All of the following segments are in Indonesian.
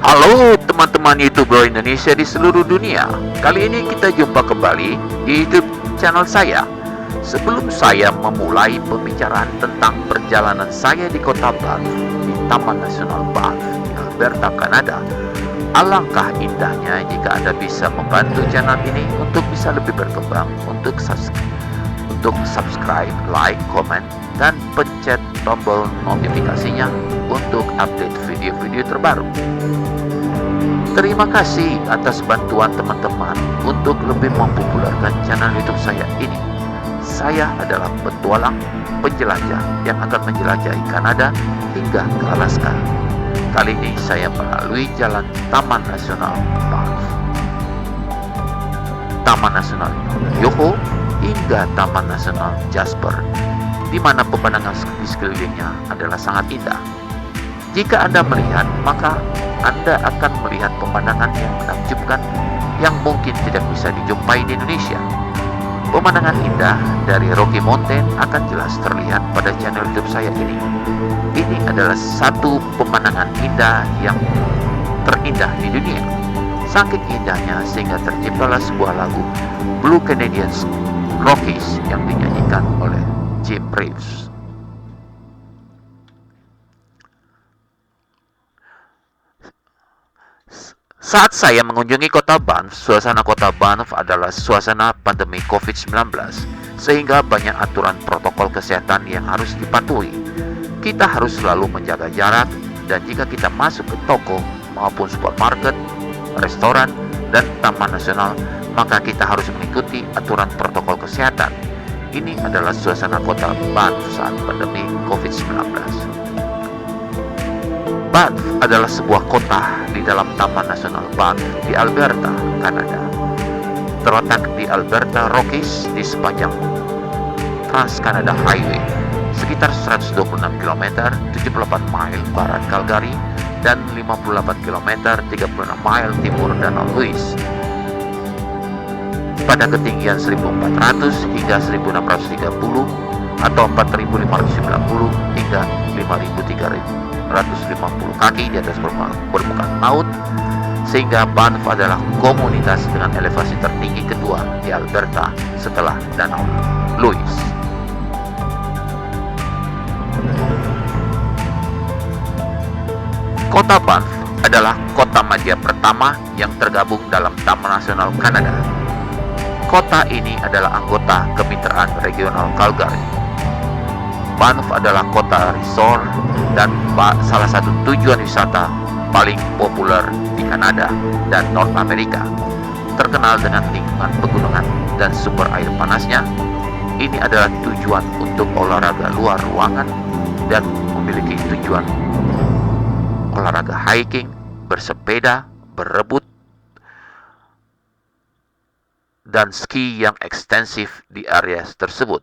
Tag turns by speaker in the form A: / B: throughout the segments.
A: Halo teman-teman YouTuber Indonesia di seluruh dunia. Kali ini kita jumpa kembali di YouTube channel saya. Sebelum saya memulai pembicaraan tentang perjalanan saya di kota Banff, di Taman Nasional Banff, di Alberta, Kanada, alangkah indahnya jika Anda bisa membantu channel ini untuk bisa lebih berkembang, untuk subscribe, like, komen, dan pencet tombol notifikasinya untuk update video-video terbaru. Terima kasih atas bantuan teman-teman untuk lebih mempopulerkan channel YouTube saya ini. Saya adalah petualang penjelajah yang akan menjelajahi Kanada hingga ke Alaska. Kali ini saya melalui jalan Taman Nasional Banff, Taman Nasional Yoho, hingga Taman Nasional Jasper, di mana pemandangan di sekelilingnya adalah sangat indah. Jika Anda melihat, maka Anda akan melihat pemandangan yang menakjubkan yang mungkin tidak bisa dijumpai di Indonesia. Pemandangan indah dari Rocky Mountain akan jelas terlihat pada channel YouTube saya ini. Ini adalah satu pemandangan indah yang terindah di dunia. Saking indahnya sehingga terciptalah sebuah lagu Blue Canadian Rockies yang dinyanyikan oleh Jim Reeves. Saat saya mengunjungi kota Banff, suasana kota Banff adalah suasana pandemi COVID-19, sehingga banyak aturan protokol kesehatan yang harus dipatuhi. Kita harus selalu menjaga jarak, dan jika kita masuk ke toko maupun supermarket, restoran, dan taman nasional, maka kita harus mengikuti aturan protokol kesehatan. Ini adalah suasana kota Banff saat pandemi COVID-19. Banff adalah sebuah kota di dalam Taman Nasional Banff di Alberta, Kanada. Terletak di Alberta Rockies di sepanjang Trans-Canada Highway, sekitar 126 km, 78 mil barat Calgary, dan 58 km, 36 mil timur Danau Louise. Pada ketinggian 1400 hingga 1630 atau 4590 hingga 5350 kaki di atas permukaan laut, sehingga Banff adalah komunitas dengan elevasi tertinggi kedua di Alberta setelah Danau Louise. Kota Banff adalah kota madya pertama yang tergabung dalam Taman Nasional Kanada. Kota ini adalah anggota Kemitraan Regional Calgary. Banff adalah kota resort dan salah satu tujuan wisata paling populer di Kanada dan North America. Terkenal dengan lingkungan pegunungan dan sumber air panasnya, ini adalah tujuan untuk olahraga luar ruangan dan memiliki tujuan olahraga hiking, bersepeda, berebut, dan ski yang ekstensif di area tersebut.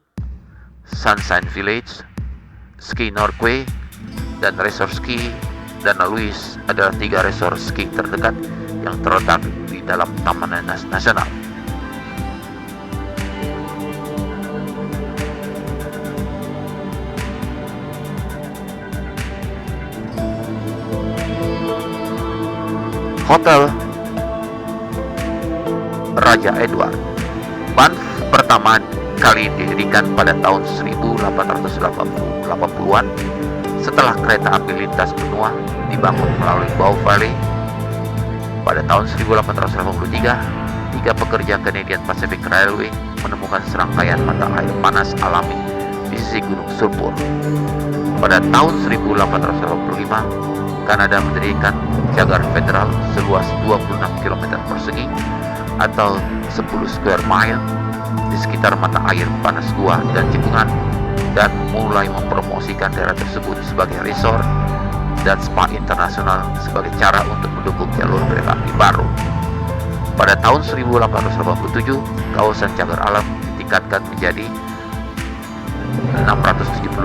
A: Sunshine Village, Ski Norquay, dan resort ski Danau Louise adalah 3 resort ski terdekat yang terletak di dalam Taman Nasional. Hotel Raja Edward. Banff pertama kali didirikan pada tahun 1880-an setelah kereta api lintas benua dibangun melalui Bow Valley. Pada tahun 1883, 3 pekerja Canadian Pacific Railway menemukan serangkaian mata air panas alami di sisi Gunung Sulphur. Pada tahun 1885, Kanada mendirikan cagar federal seluas 26 km persegi atau 10 square mile di sekitar mata air panas gua dan cekungan, dan mulai mempromosikan daerah tersebut sebagai resort dan spa internasional sebagai cara untuk mendukung jalur kereta api baru. Pada tahun 1887, kawasan cagar alam ditingkatkan menjadi 675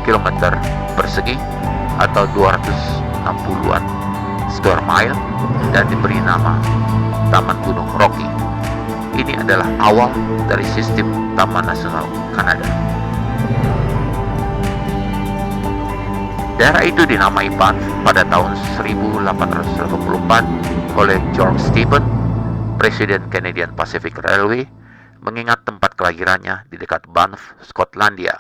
A: km persegi atau 260-an square mile dan diberi nama Taman Gunung Rocky. Ini adalah awal dari sistem Taman Nasional Kanada. Daerah itu dinamai Banff pada tahun 1884 oleh George Stephen, Presiden Canadian Pacific Railway, mengingat tempat kelahirannya di dekat Banff, Skotlandia.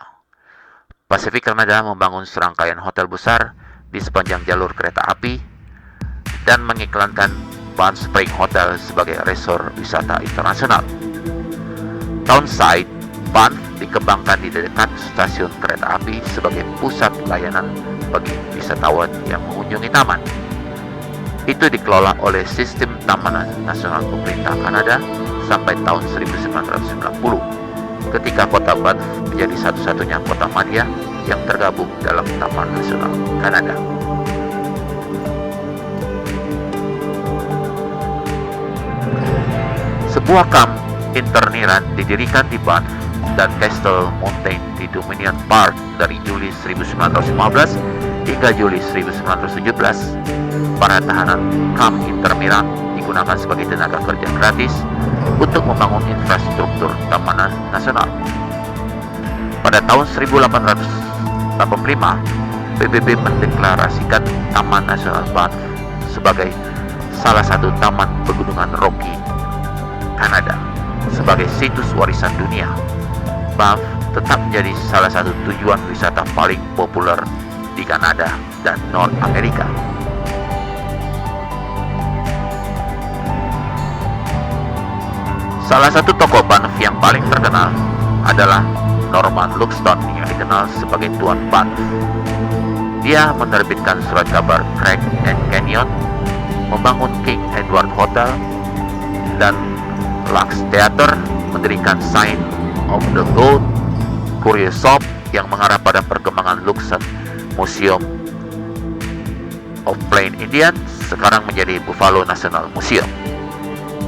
A: Pacific Canada membangun serangkaian hotel besar di sepanjang jalur kereta api dan mengiklankan Banff Spring Hotel sebagai resort wisata internasional. Townside, Banff dikembangkan di dekat stasiun kereta api sebagai pusat layanan bagi wisatawan yang mengunjungi taman. Itu dikelola oleh Sistem Taman Nasional Pemerintah Kanada sampai tahun 1990, ketika kota Banff menjadi satu-satunya kota madya yang tergabung dalam Taman Nasional Kanada. Sebuah kamp interniran didirikan di Banff dan Castle Mountain di Dominion Park dari Juli 1915 hingga Juli 1917. Para tahanan kamp interniran digunakan sebagai tenaga kerja gratis untuk membangun infrastruktur Taman Nasional. Pada tahun 1885, PBB mendeklarasikan Taman Nasional Banff sebagai salah satu taman pegunungan Rocky Kanada sebagai situs warisan dunia. Banff tetap menjadi salah satu tujuan wisata paling populer di Kanada dan North Amerika. Salah satu tokoh Banff yang paling terkenal adalah Norman Luxton yang dikenal sebagai Tuan Banff. Dia menerbitkan surat kabar Craig and Canyon, membangun King Edward Hotel dan Lux Theatre, mendirikan Sign of the Gold, Curious Shop yang mengarah pada perkembangan lukisan Museum of Plain Indian, sekarang menjadi Buffalo National Museum.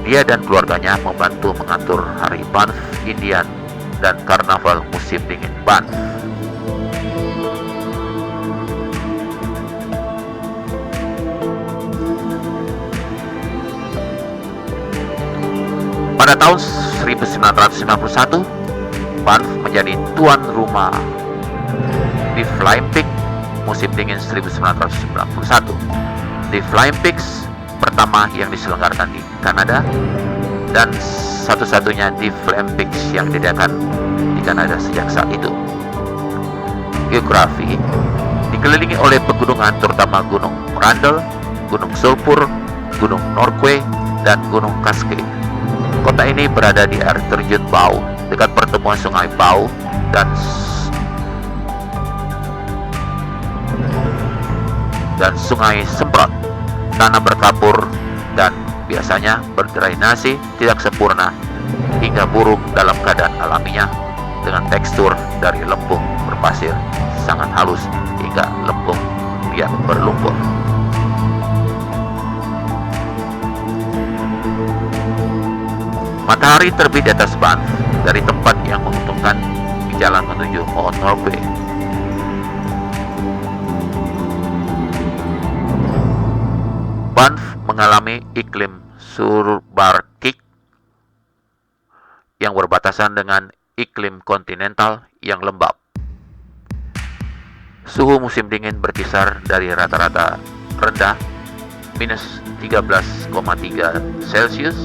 A: Dia dan keluarganya membantu mengatur Hari Banff Indian dan Karnaval Musim Dingin Banff. Pada tahun 1991, Banff menjadi tuan rumah di Flying Pig musim dingin 1991. Di Flying Pigs pertama yang diselenggarakan di Kanada dan satu-satunya di Flying Pigs yang diadakan di Kanada sejak saat itu. Geografi dikelilingi oleh pegunungan terutama Gunung Randall, Gunung Sulphur, Gunung Norquay, dan Gunung Cascade. Kota ini berada di air terjun Bow, dekat pertemuan Sungai Bow dan Sungai Semprot. Tanah berkapur dan biasanya berdrainase tidak sempurna hingga buruk dalam keadaan alaminya, dengan tekstur dari lempung berpasir sangat halus hingga lempung yang berlumpur. Matahari terbit di atas Banff dari tempat yang menguntungkan di jalan menuju Mount Norquay. Banff mengalami iklim subarctic yang berbatasan dengan iklim kontinental yang lembab. Suhu musim dingin berkisar dari rata-rata rendah minus 13,3 Celcius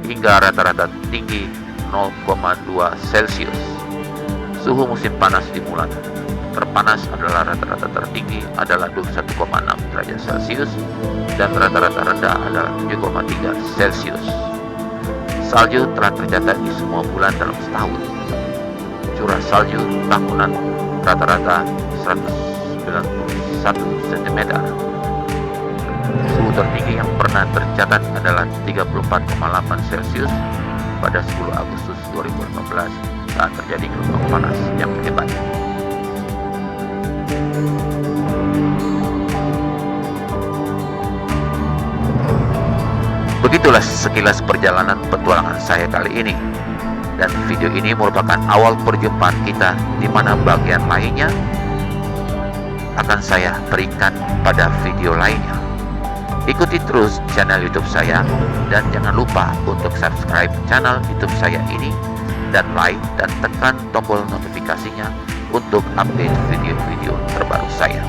A: hingga rata-rata tinggi 0,2 Celcius. Suhu musim panas di bulan terpanas adalah rata-rata tertinggi adalah 21,6 derajat Celcius dan rata-rata rendah adalah 7,3 Celcius. Salju telah tercatat di semua bulan dalam setahun. Curah salju tahunan rata-rata 191 cm. Suhu tertinggi yang pernah tercatat adalah 34,8 Celcius pada 10 Agustus 2015 saat terjadi gelombang panas yang hebat. Begitulah sekilas perjalanan petualangan saya kali ini. Dan video ini merupakan awal perjumpaan kita, di mana bagian lainnya akan saya berikan pada video lainnya. Ikuti terus channel YouTube saya dan jangan lupa untuk subscribe channel YouTube saya ini dan like dan tekan tombol notifikasinya untuk update video-video terbaru saya.